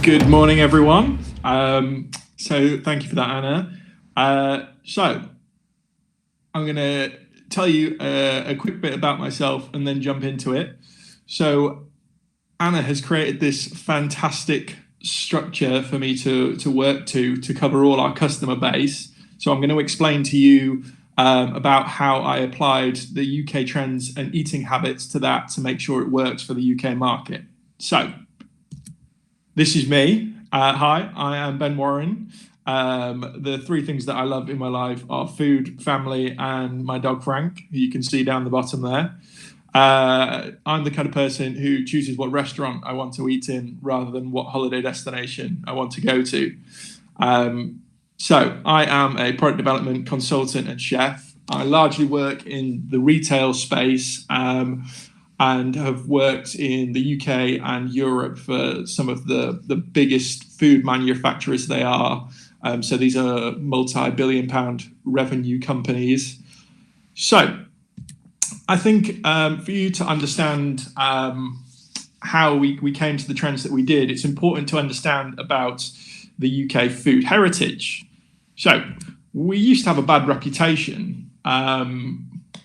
Good morning, everyone. So thank you for that, Anna. So I'm going to tell you a quick bit about myself and then jump into it. So Anna has created this fantastic structure for me to work to cover all our customer base. So I'm going to explain to you about how I applied the UK trends and eating habits to that to make sure it works for the UK market. So this is me. Hi, I am Ben Warran. The three things that I love in my life are food, family, and my dog Frank, who you can see down the bottom there. I'm the kind of person who chooses what restaurant I want to eat in rather than what holiday destination I want to go to. So I am a product development consultant and chef. I largely work in the retail space and have worked in the UK and Europe for some of the biggest food manufacturers they are. So these are multi-billion pound revenue companies. So I think for you to understand how we came to the trends that we did, it's important to understand about the UK food heritage. So we used to have a bad reputation.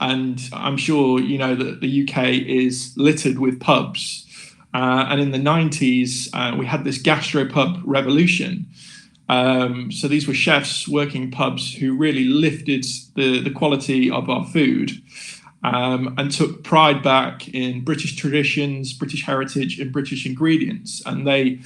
And I'm sure you know that the UK is littered with pubs. And in the 90s, we had this gastropub revolution. So these were chefs working pubs who really lifted the quality of our food and took pride back in British traditions, British heritage, and British ingredients. And they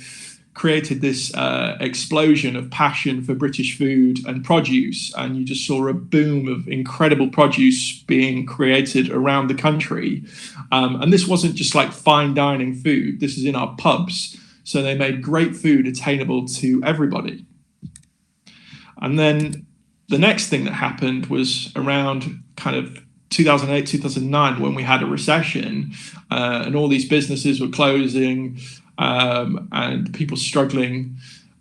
created this explosion of passion for British food and produce, and you just saw a boom of incredible produce being created around the country. And this wasn't just like fine dining food, this is in our pubs. So they made great food attainable to everybody. And then the next thing that happened was around kind of 2008, 2009, when we had a recession and all these businesses were closing, and people struggling.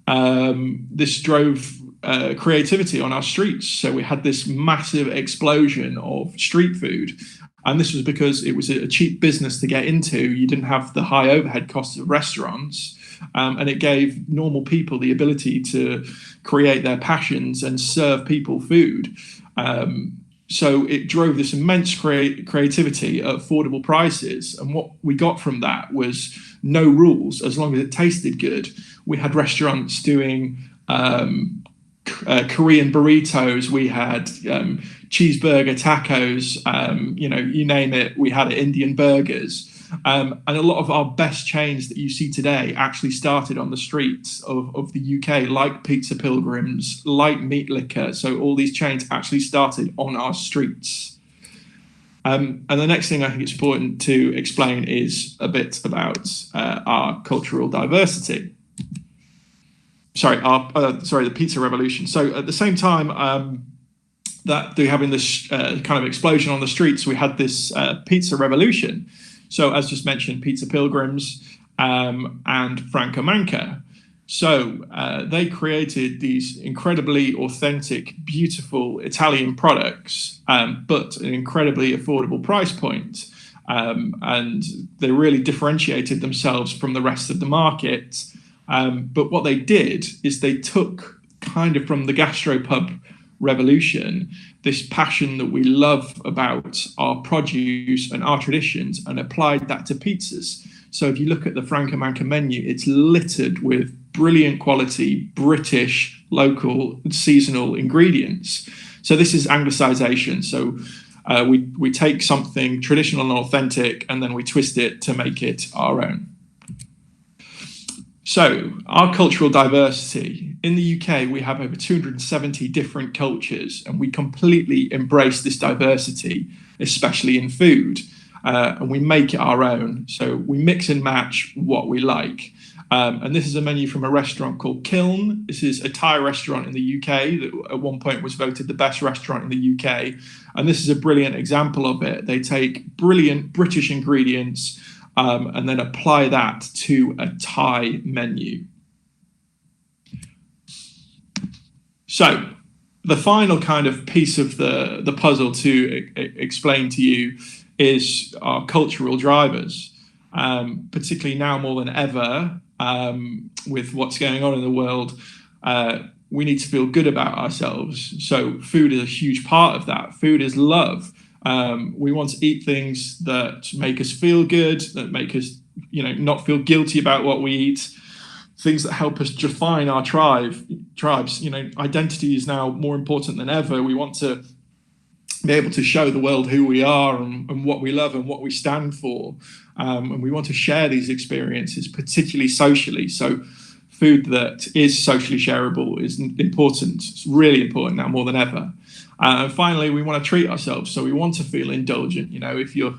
This drove creativity on our streets. So we had this massive explosion of street food. And this was because it was a cheap business to get into. You didn't have the high overhead costs of restaurants. And it gave normal people the ability to create their passions and serve people food. So it drove this immense creativity at affordable prices. And what we got from that was no rules, as long as it tasted good. We had restaurants doing Korean burritos. We had cheeseburger tacos. You name it, we had Indian burgers. And a lot of our best chains that you see today actually started on the streets of the UK, like Pizza Pilgrims, like Meat Liquor. So all these chains actually started on our streets. And the next thing I think it's important to explain is a bit about our cultural diversity. The pizza revolution. So at the same time that they're having this kind of explosion on the streets, we had this pizza revolution. So as just mentioned, Pizza Pilgrims and Franco Manca. So they created these incredibly authentic, beautiful Italian products, but an incredibly affordable price point. And they really differentiated themselves from the rest of the market. But what they did is they took kind of from the gastropub revolution, this passion that we love about our produce and our traditions, and applied that to pizzas. So if you look at the Franco Manca menu, it's littered with brilliant quality British, local, seasonal ingredients. So this is Anglicization. So we take something traditional and authentic, and then we twist it to make it our own. So our cultural diversity. In the UK, we have over 270 different cultures, and we completely embrace this diversity, especially in food, and we make it our own. So we mix and match what we like. And this is a menu from a restaurant called Kiln. This is a Thai restaurant in the UK that at one point was voted the best restaurant in the UK. And this is a brilliant example of it. They take brilliant British ingredients and then apply that to a Thai menu. So the final kind of piece of the puzzle to explain to you is our cultural drivers, particularly now more than ever. with what's going on in the world, we need to feel good about ourselves. So food is a huge part of that. Food is love. We want to eat things that make us feel good, that make us, not feel guilty about what we eat. Things that help us define our tribes. Identity is now more important than ever. We want to be able to show the world who we are and what we love and what we stand for. And we want to share these experiences, particularly socially. So food that is socially shareable is important. It's really important now more than ever. And finally, we want to treat ourselves. So we want to feel indulgent. If you're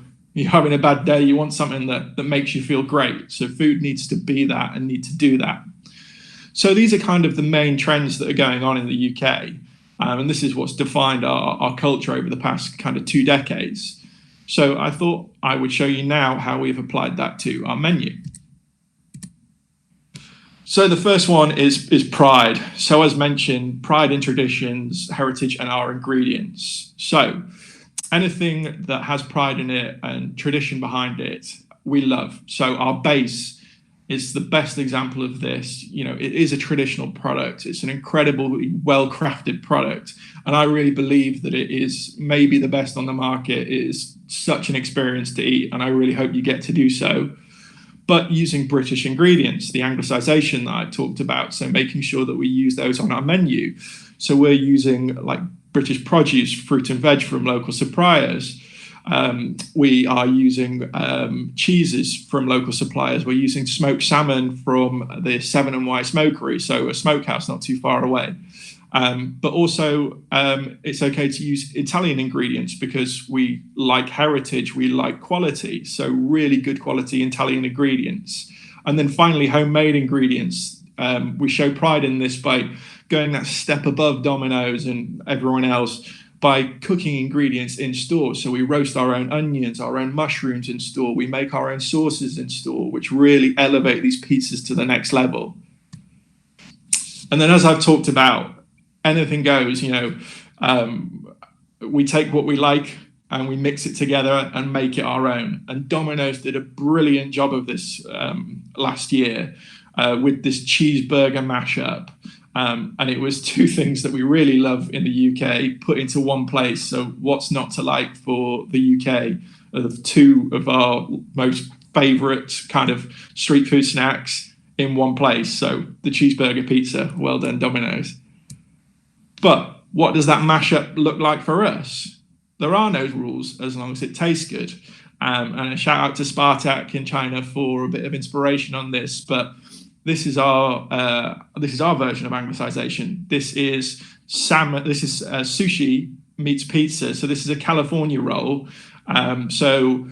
having a bad day, you want something that makes you feel great. So food needs to be that and need to do that. So these are kind of the main trends that are going on in the UK. And this is what's defined our culture over the past kind of 2 decades. So I thought I would show you now how we've applied that to our menu. So the first one is pride. So as mentioned, pride in traditions, heritage, and our ingredients. So anything that has pride in it and tradition behind it, we love. So our base is the best example of this. It is a traditional product. It's an incredibly well-crafted product. And I really believe that it is maybe the best on the market. It is such an experience to eat, and I really hope you get to do so. But using British ingredients, the Anglicisation that I talked about, so making sure that we use those on our menu. So we're using like British produce, fruit and veg from local suppliers. We are using cheeses from local suppliers. We're using smoked salmon from the 7 & Y Smokery, so a smokehouse not too far away. But also, it's okay to use Italian ingredients because we like heritage, we like quality, so really good quality Italian ingredients. And then finally, homemade ingredients. We show pride in this by going that step above Domino's and everyone else by cooking ingredients in store. So we roast our own onions, our own mushrooms in store. We make our own sauces in store, which really elevate these pizzas to the next level. And then, as I've talked about, anything goes. We take what we like and we mix it together and make it our own. And Domino's did a brilliant job of this last year with this cheeseburger mashup. And it was 2 things that we really love in the UK put into one place. So what's not to like for the UK are 2 of our most favourite kind of street food snacks in one place. So the cheeseburger pizza, well done, Domino's. But what does that mashup look like for us? There are no rules as long as it tastes good. And a shout out to Spartak in China for a bit of inspiration on this. But this is our version of Anglicisation. This is salmon. This is sushi meets pizza. So this is a California roll. So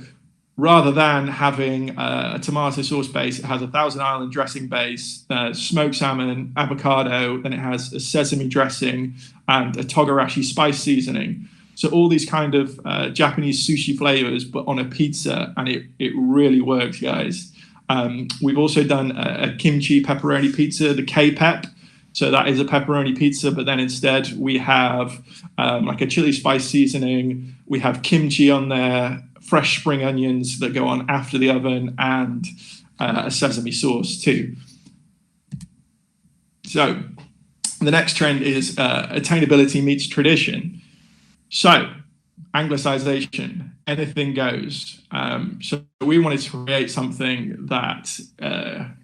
rather than having a tomato sauce base, it has a Thousand Island dressing base, smoked salmon, avocado, then it has a sesame dressing and a togarashi spice seasoning. So all these kind of Japanese sushi flavors, but on a pizza, and it really works, guys. We've also done a kimchi pepperoni pizza, the K-Pep. So that is a pepperoni pizza, but then instead we have like a chili spice seasoning. We have kimchi on there, fresh spring onions that go on after the oven, and a sesame sauce too. So the next trend is attainability meets tradition. So Anglicisation, anything goes. So we wanted to create something that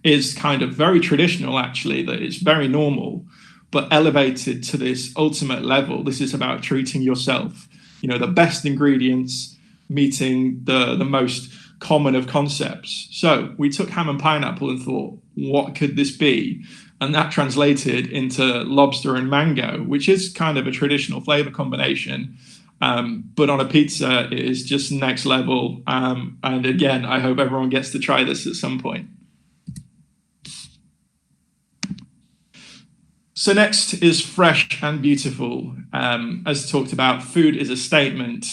is kind of very traditional, actually, that is very normal, but elevated to this ultimate level. This is about treating yourself. The best ingredients meeting the most common of concepts. So we took ham and pineapple and thought, what could this be? And that translated into lobster and mango, which is kind of a traditional flavor combination. But on a pizza, it is just next level. And again, I hope everyone gets to try this at some point. So next is fresh and beautiful. As talked about, food is a statement.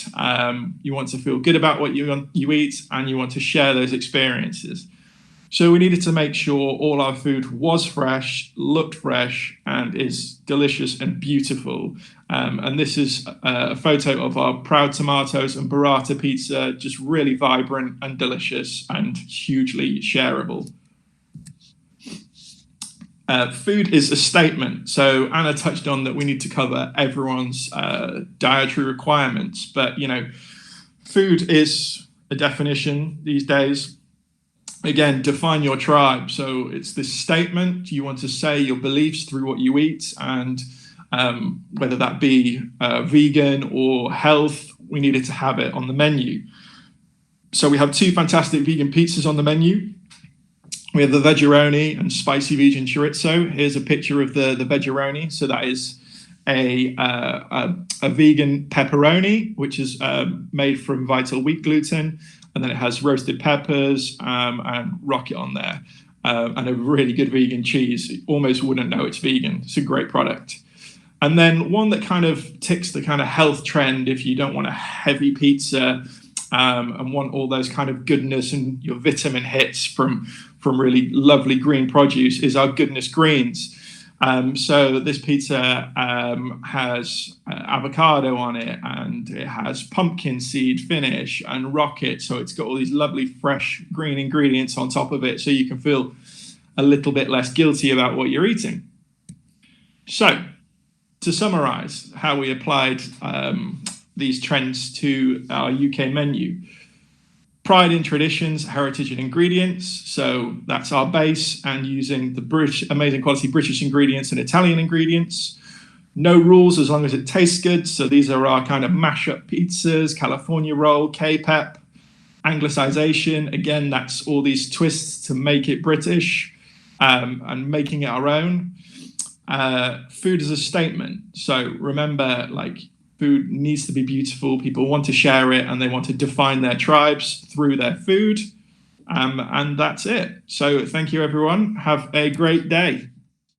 You want to feel good about what you eat, and you want to share those experiences. So we needed to make sure all our food was fresh, looked fresh, and is delicious and beautiful. And this is a photo of our Proud Tomatoes and burrata pizza, just really vibrant and delicious and hugely shareable. Food is a statement. So Anna touched on that we need to cover everyone's dietary requirements, but food is a definition these days. Again, define your tribe. So it's this statement. You want to say your beliefs through what you eat, and whether that be vegan or health, we needed to have it on the menu. So we have 2 fantastic vegan pizzas on the menu. We have the veggeroni and spicy vegan chorizo. Here's a picture of the veggeroni. So that is a vegan pepperoni, which is made from vital wheat gluten. And then it has roasted peppers and rocket on there. And a really good vegan cheese. You almost wouldn't know it's vegan. It's a great product. And then one that kind of ticks the kind of health trend if you don't want a heavy pizza and want all those kind of goodness and your vitamin hits from really lovely green produce is our Goodness Greens. So this pizza has avocado on it, and it has pumpkin seed finish and rocket. So it's got all these lovely fresh green ingredients on top of it, so you can feel a little bit less guilty about what you're eating. So to summarize how we applied these trends to our UK menu: pride in traditions, heritage and ingredients. So that's our base, and using the amazing quality British ingredients and Italian ingredients. No rules as long as it tastes good. So these are our kind of mashup pizzas, California roll, K-pep, Anglicization. Again, that's all these twists to make it British and making it our own. Food is a statement. So remember, food needs to be beautiful. People want to share it, and they want to define their tribes through their food. And that's it. So thank you, everyone. Have a great day.